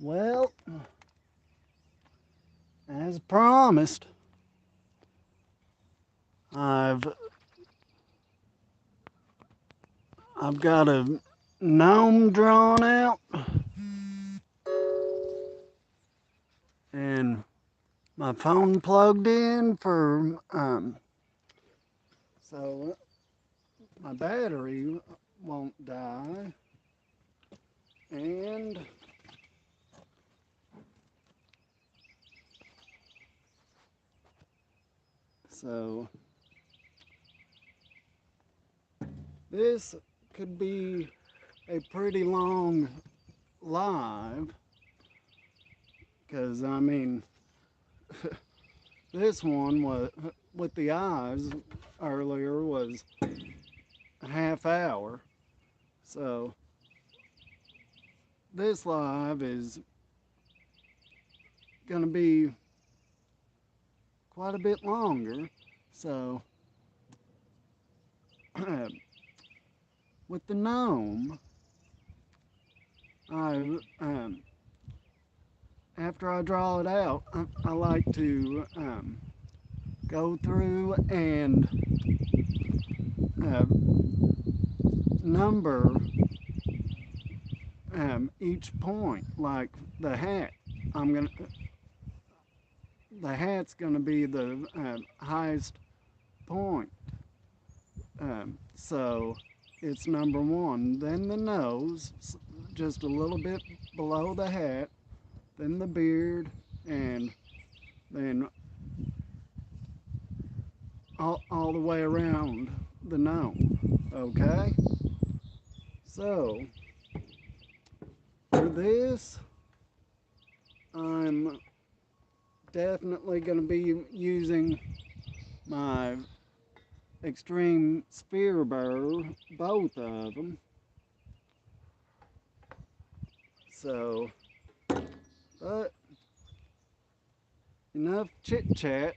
Well, as promised, I've I've got a gnome drawn out and my phone plugged in for so my battery won't die, and so this could be a pretty long live, because I mean this one was with the eyes earlier was a half hour, so this live is going to be quite a bit longer. So with the gnome, I after I draw it out, I like to go through and uh, number each point, like the hat. I'm gonna the hat's gonna be the highest point. So it's number one. Then the nose, just a little bit below the hat. Then the beard, and then all the way around the gnome. Okay? So for this, I'm definitely going to be using my extreme sphere burr, both of them. So, but enough chit chat.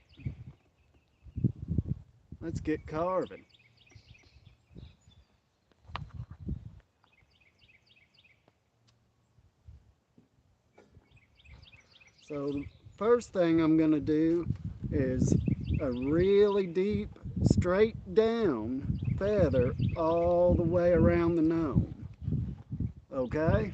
Let's get carving. So the first thing I'm going to do is a really deep, straight down feather all the way around the gnome. Okay?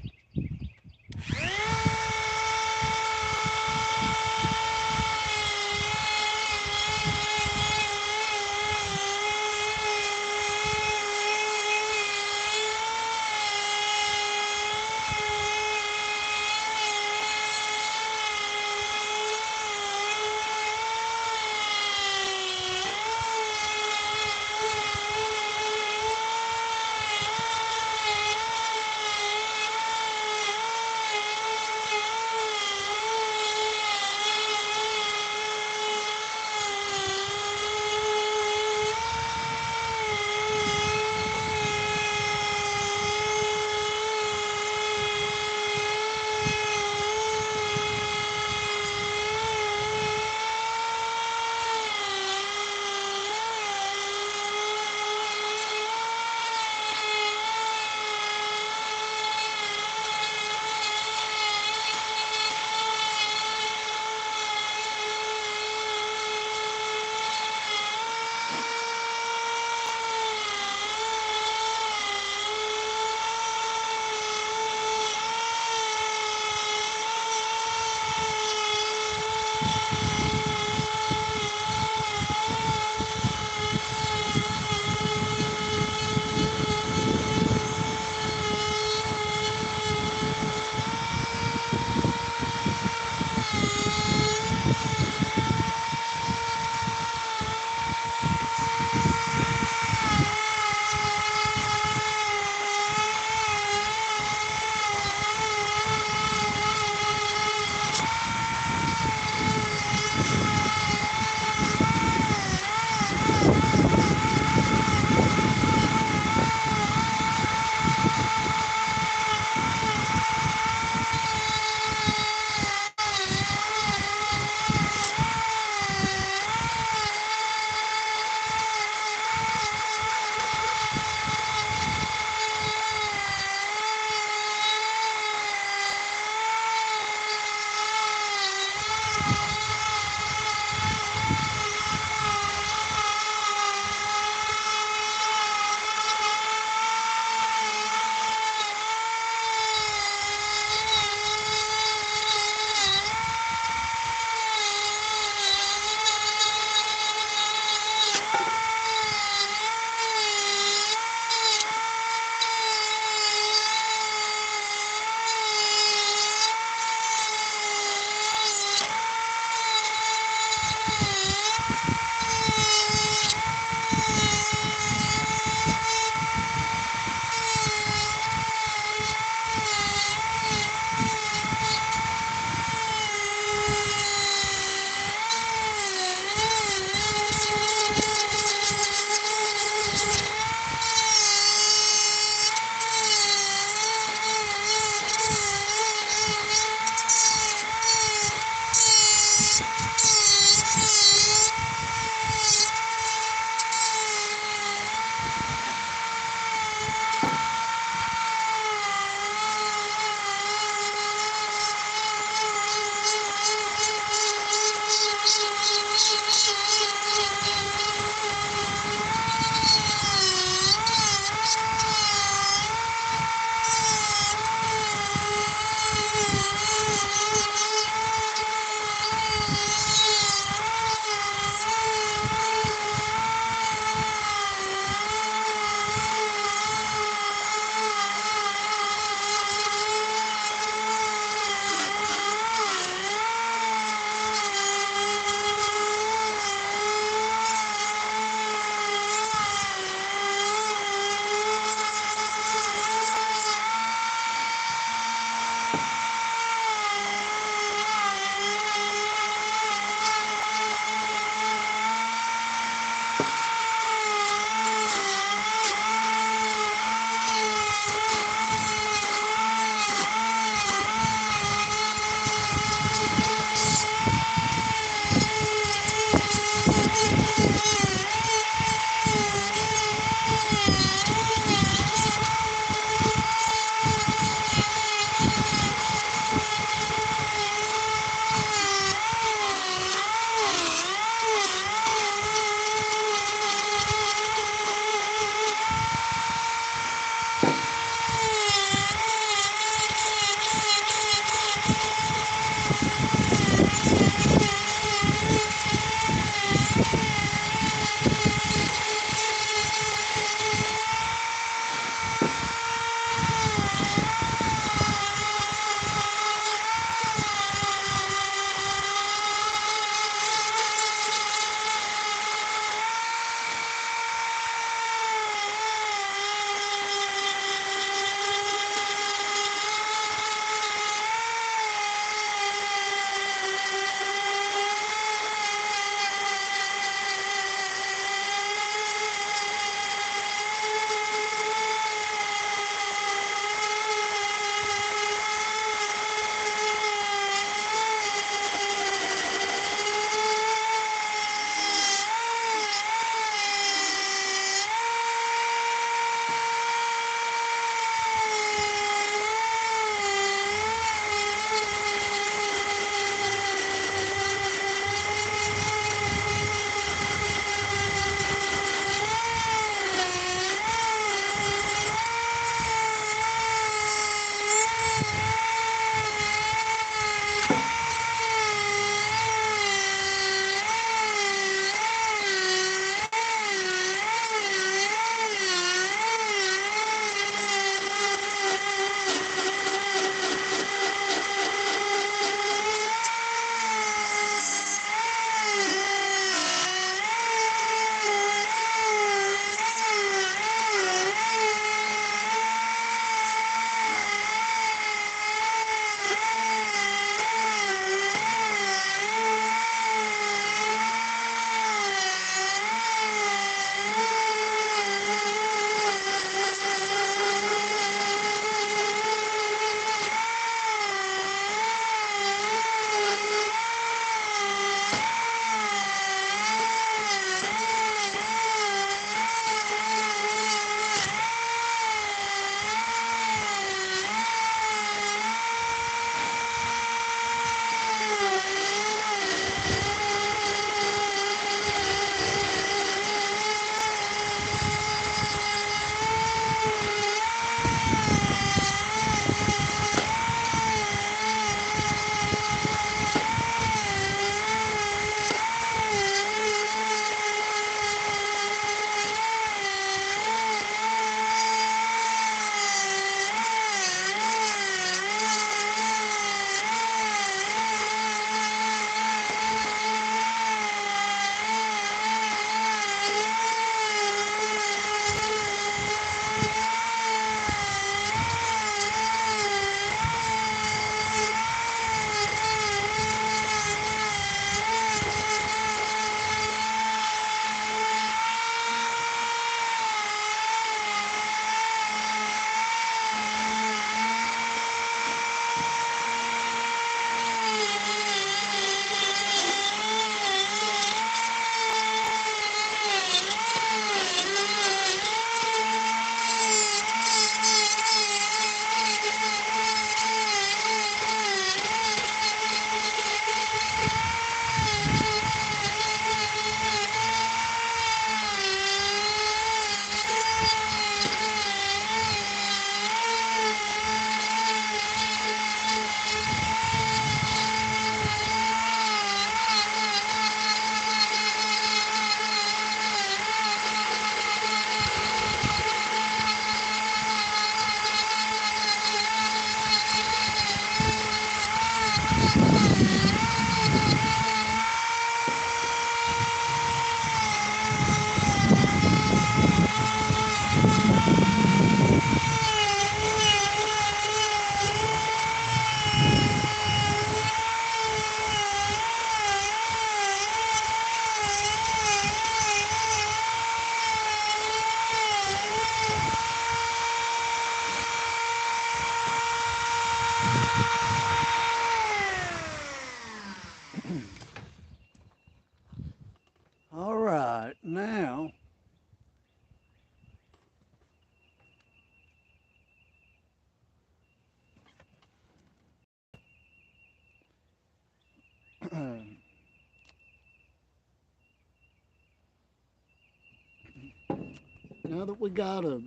now that we got a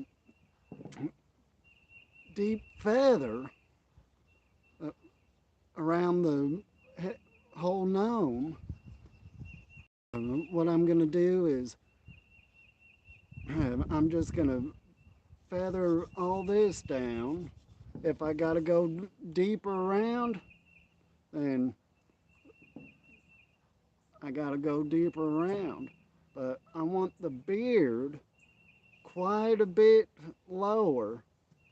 deep feather around the whole gnome, what I'm going to do is I'm just going to feather all this down. If I got to go deeper around, then I got to go deeper around. But I want the beard quite a bit lower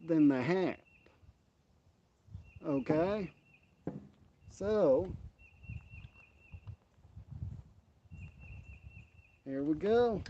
than the hat. Okay? So, here we go.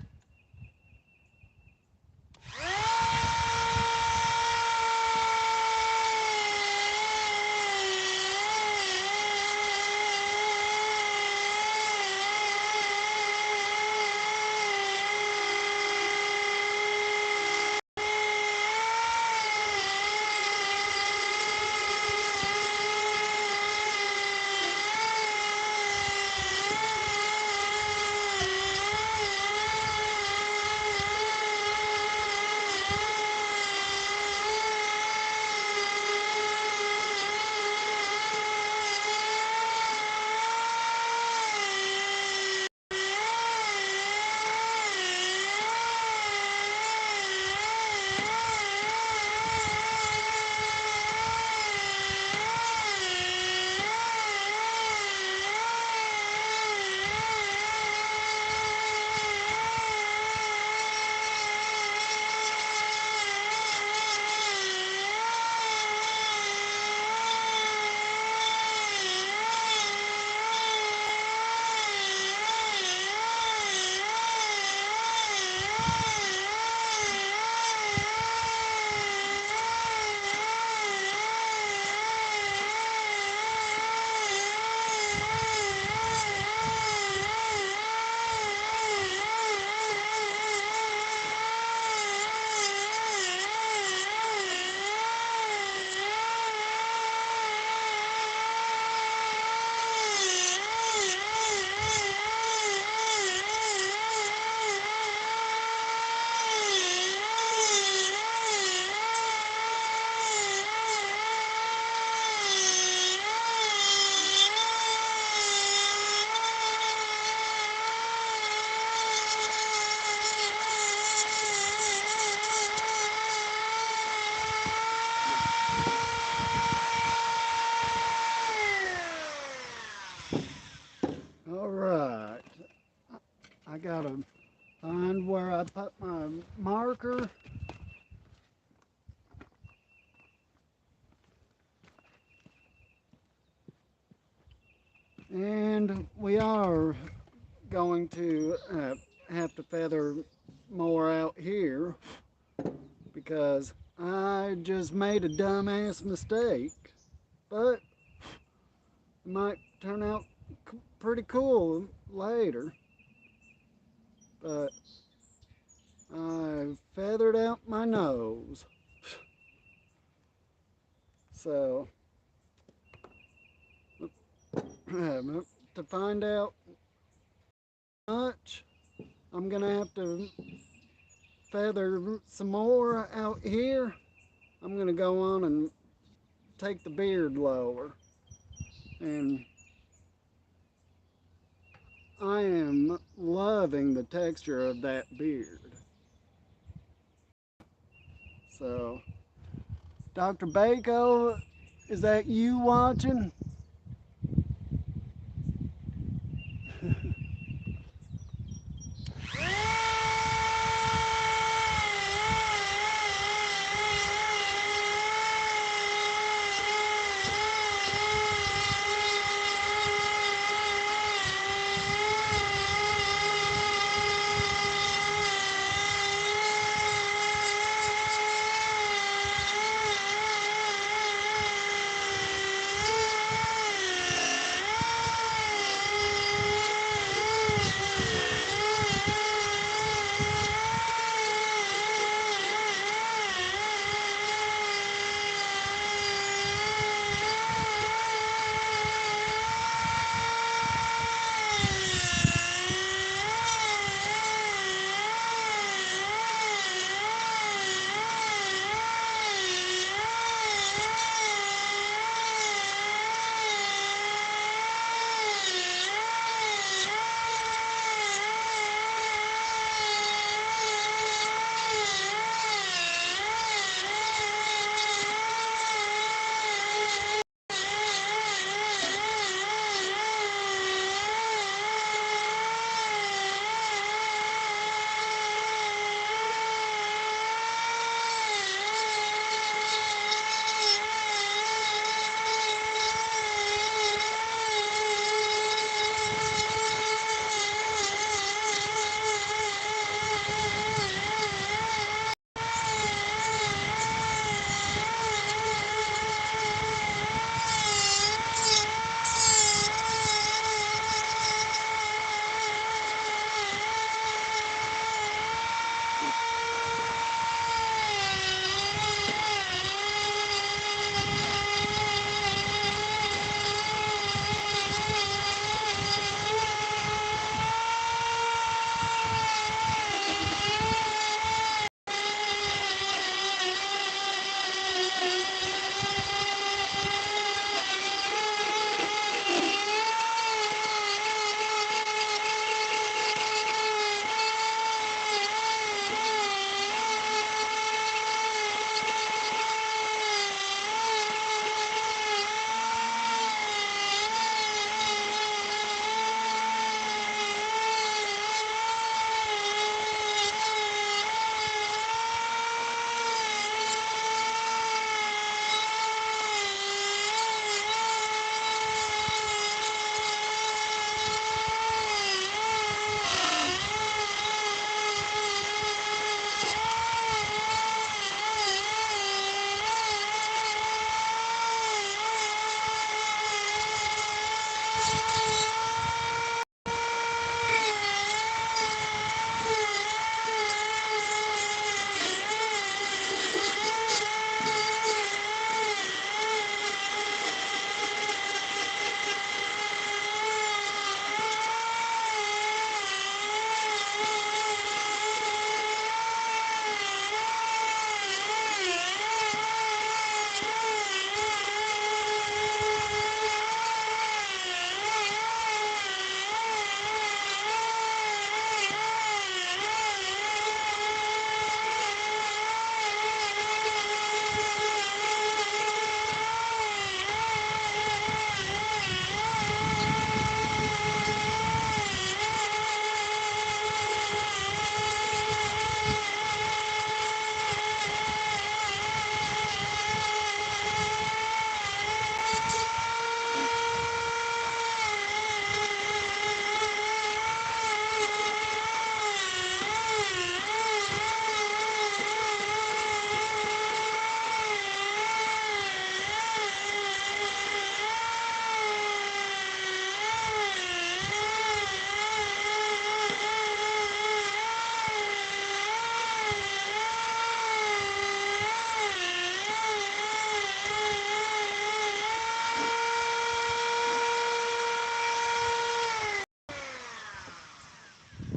All right. I gotta find where I put my marker. And we are going to have to feather more out here because I just made a dumbass mistake. But it might turn out pretty cool later. But I feathered out my nose. So, to find out much, I'm gonna have to feather some more out here. I'm gonna go on and take the beard lower. And I am loving the texture of that beard. So, Dr. Bako, is that you watching?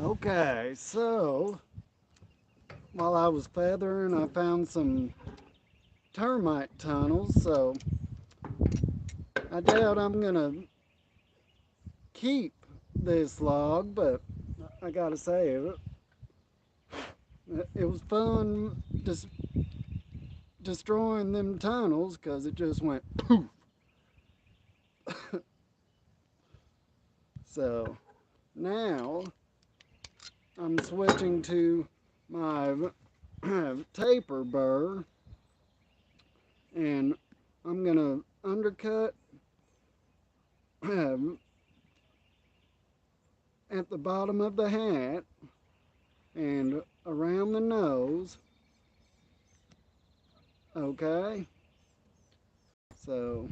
Okay, so while I was feathering, I found some termite tunnels, so I doubt I'm gonna keep this log, but I gotta say, it was fun just destroying them tunnels because it just went poof. So now I'm switching to my taper burr, and I'm gonna undercut at the bottom of the hat and around the nose. Okay, so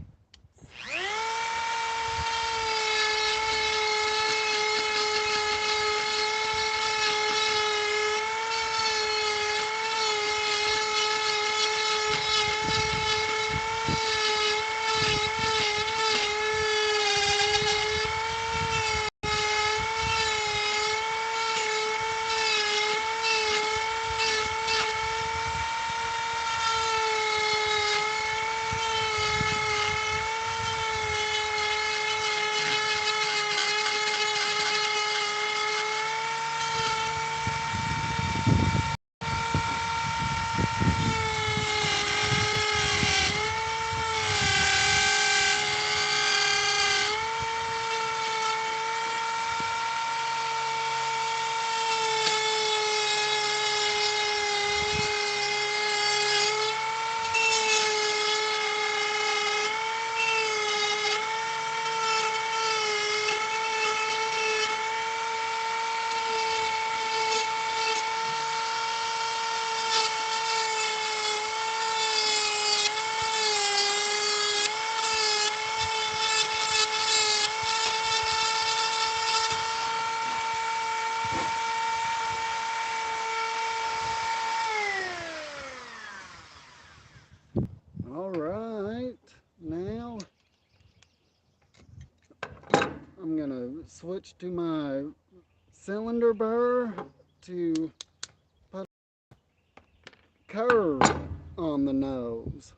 all right, now I'm gonna switch to my cylinder burr to put a curve on the nose.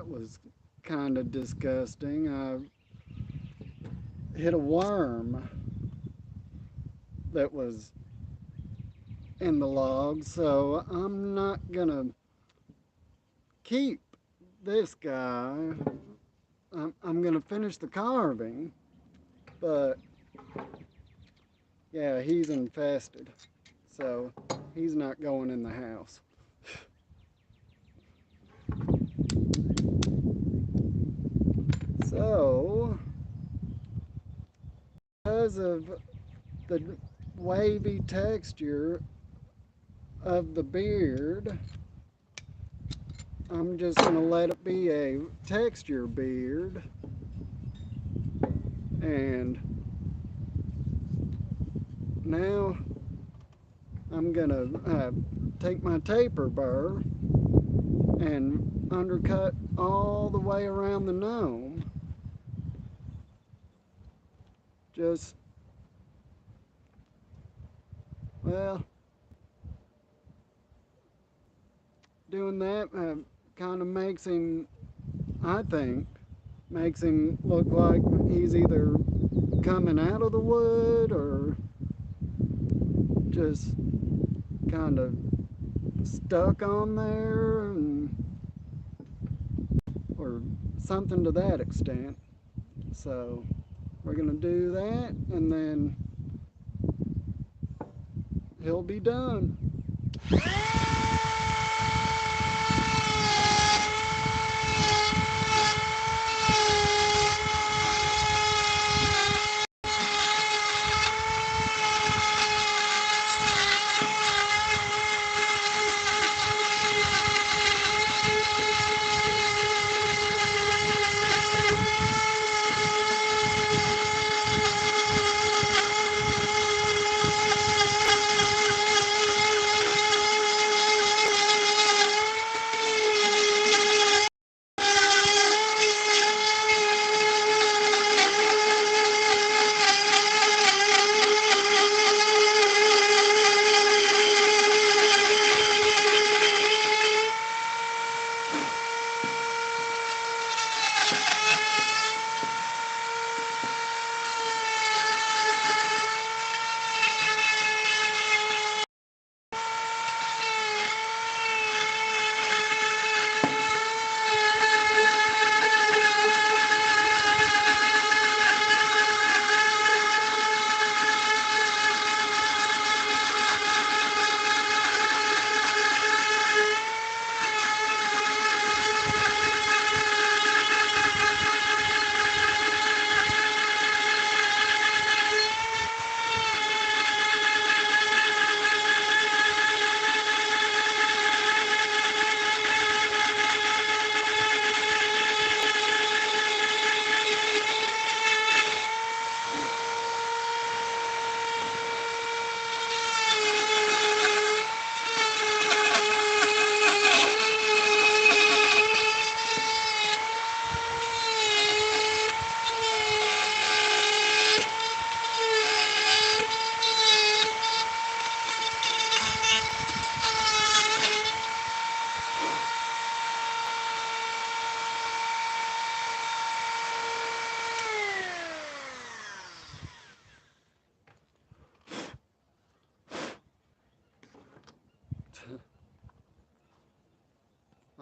that was kind of disgusting. I hit a worm that was in the log, so I'm not gonna keep this guy. I'm gonna finish the carving, but yeah, he's infested, so he's not going in the house. So, because of the wavy texture of the beard, I'm just going to let it be a texture beard. And now I'm going to take my taper burr and undercut all the way around the gnome. Just, well, doing that kind of makes him, I think, makes him look like he's either coming out of the wood or just kind of stuck on there, or something to that extent. So we're gonna do that and then he'll be done.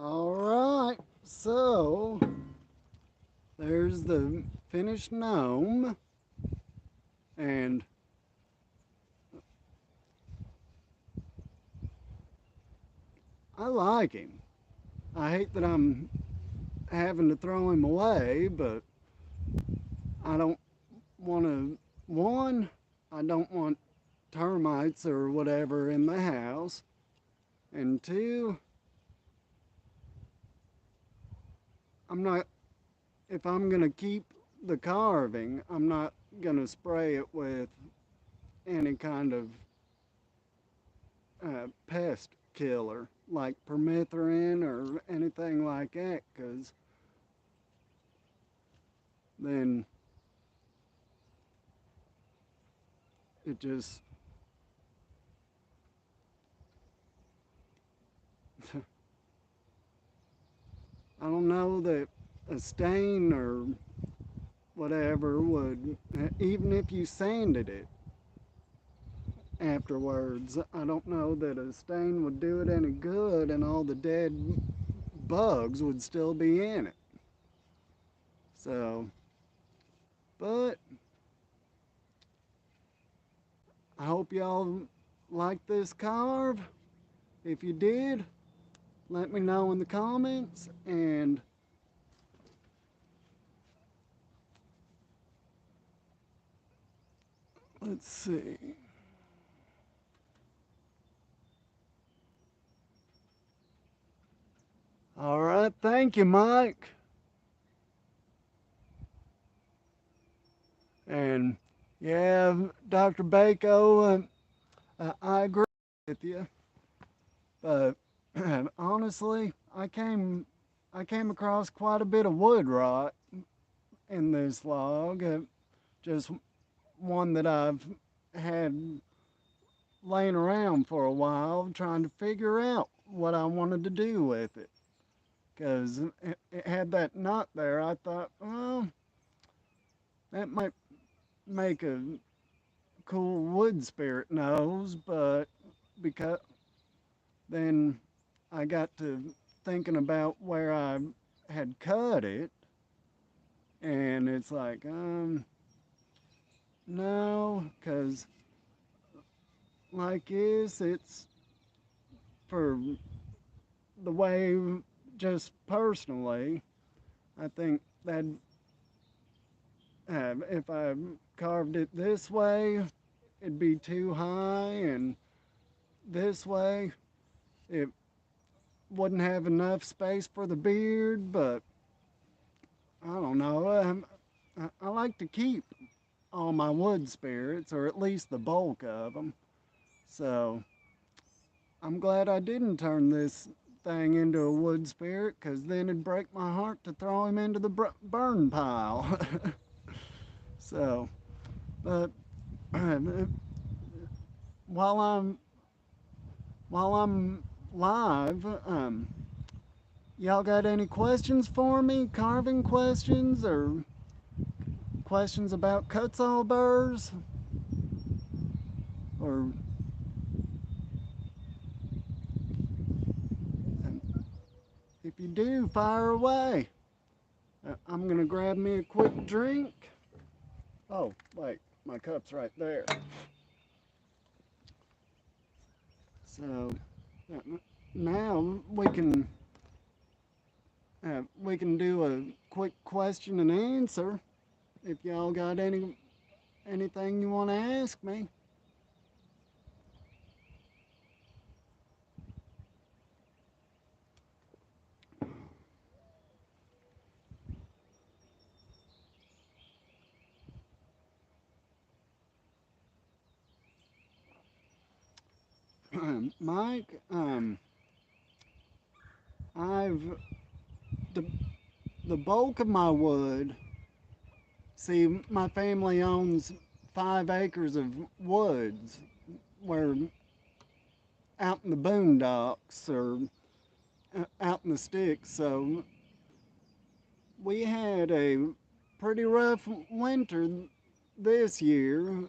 All right, so there's the finished gnome, and I like him. I hate that I'm having to throw him away, but I don't want to, one, I don't want termites or whatever in the house, and two, I'm not, if I'm going to keep the carving, I'm not going to spray it with any kind of pest killer like permethrin or anything like that, because then it just I don't know that a stain or whatever would, even if you sanded it afterwards, I don't know that a stain would do it any good and all the dead bugs would still be in it. So, but I hope y'all like this carve. If you did, let me know in the comments, and let's see. All right, thank you, Mike. And yeah, Dr. Bako, I agree with you. But honestly, I came across quite a bit of wood rot in this log. Just one that I've had laying around for a while, trying to figure out what I wanted to do with it. Because it had that knot there. I thought, well, that might make a cool wood spirit nose, but because then I got to thinking about where I had cut it, and it's like, no, because like this, it's for the way, just personally, I think that if I carved it this way, it'd be too high, and this way, it wouldn't have enough space for the beard, but I don't know. I like to keep all my wood spirits, or at least the bulk of them. So I'm glad I didn't turn this thing into a wood spirit, because then it'd break my heart to throw him into the burn pile. So, but while I'm while I'm live, y'all got any questions for me? Carving questions or questions about Kutzall burrs? Or if you do, fire away. I'm gonna grab me a quick drink. Oh, wait, my cup's right there. So now we can do a quick question and answer. If y'all got anything you want to ask me. Mike, I've the the bulk of my wood. See, my family owns 5 acres of woods. We're out in the boondocks or out in the sticks, so we had a pretty rough winter this year.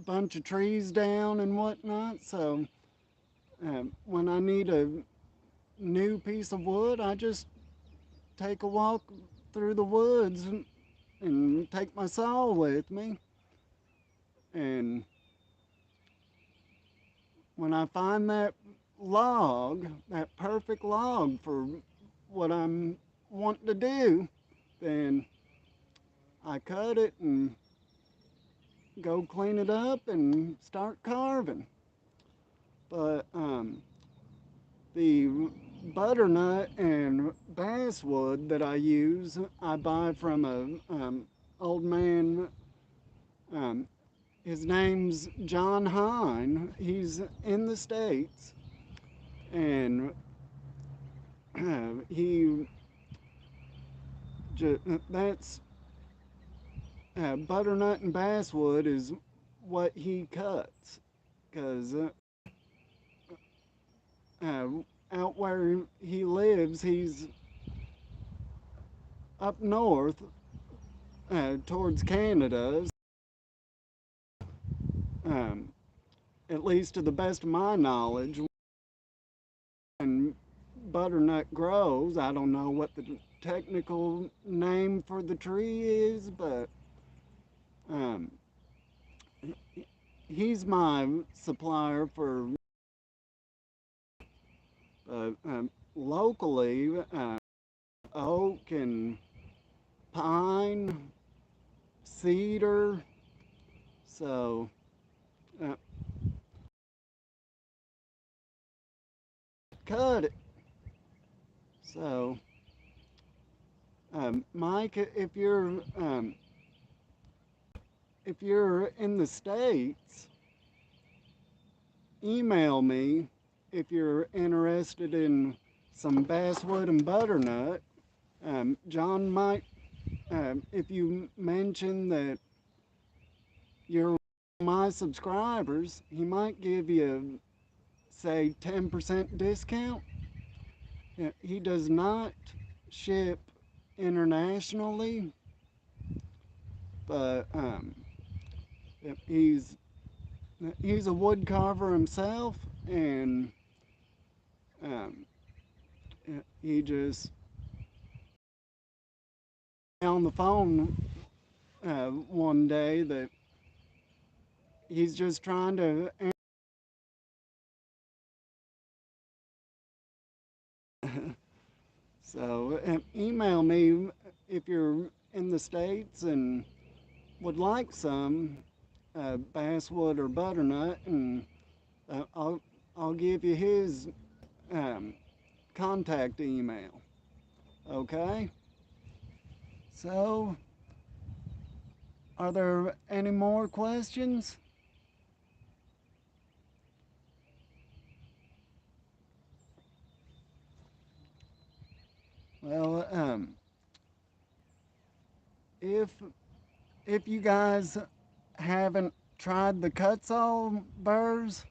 Bunch of trees down and whatnot. So when I need a new piece of wood, I just take a walk through the woods and take my saw with me. And when I find that log, that perfect log for what I'm wanting to do, then I cut it and go clean it up and start carving. But the butternut and basswood that I use, I buy from a old man. Um, his name's John Hine. He's in the States, and he that's butternut and basswood is what he cuts, because uh, out where he lives, he's up north towards Canada. Um, at least to the best of my knowledge, when butternut grows, I don't know what the technical name for the tree is, but um, he's my supplier for locally oak and pine, cedar. So uh, cut it. So Mike, if you're in the States, email me if you're interested in some basswood and butternut. John might, if you mention that you're my subscribers, he might give you, say, 10% discount. He does not ship internationally, but he's a wood carver himself, and um, he just on the phone one day that he's just trying to. So email me if you're in the States and would like some basswood or butternut, and I'll give you his um, contact email. Okay. So, are there any more questions? Well, if you guys haven't tried the Kutzall burrs,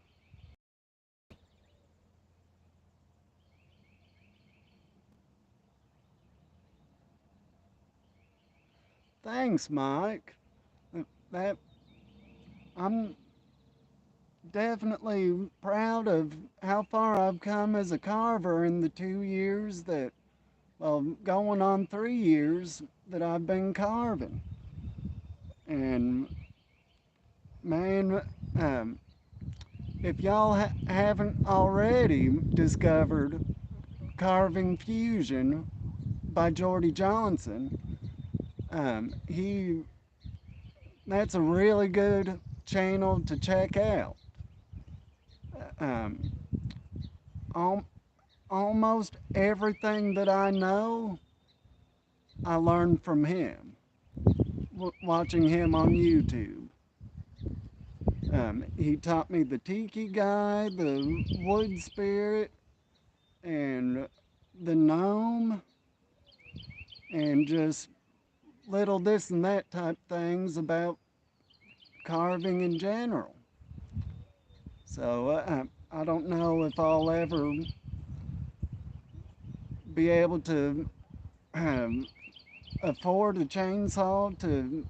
thanks, Mike. That I'm definitely proud of how far I've come as a carver in the 2 years that, well, going on 3 years that I've been carving. And man, um, if y'all haven't already discovered Carving Fusion by Jordy Johnson, he that's a really good channel to check out. Um, al- Almost everything that I know, I learned from him, watching him on YouTube. He taught me the tiki guy, the wood spirit, and the gnome, and just little this and that type things about carving in general. So I don't know if I'll ever be able to um, afford a chainsaw to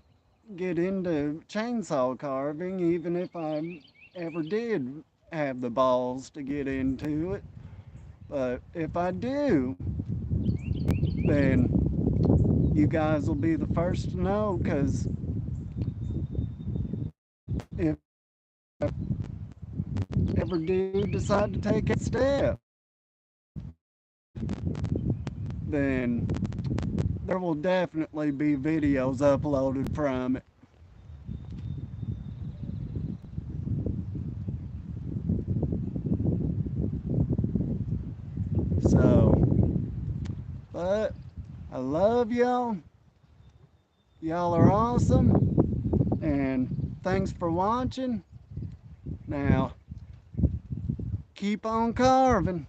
get into chainsaw carving, even if I ever did have the balls to get into it. But if I do, then you guys will be the first to know, because if I ever do decide to take a step, then there will definitely be videos uploaded from it. So, but I love y'all. Y'all are awesome. And thanks for watching. Now, keep on carving.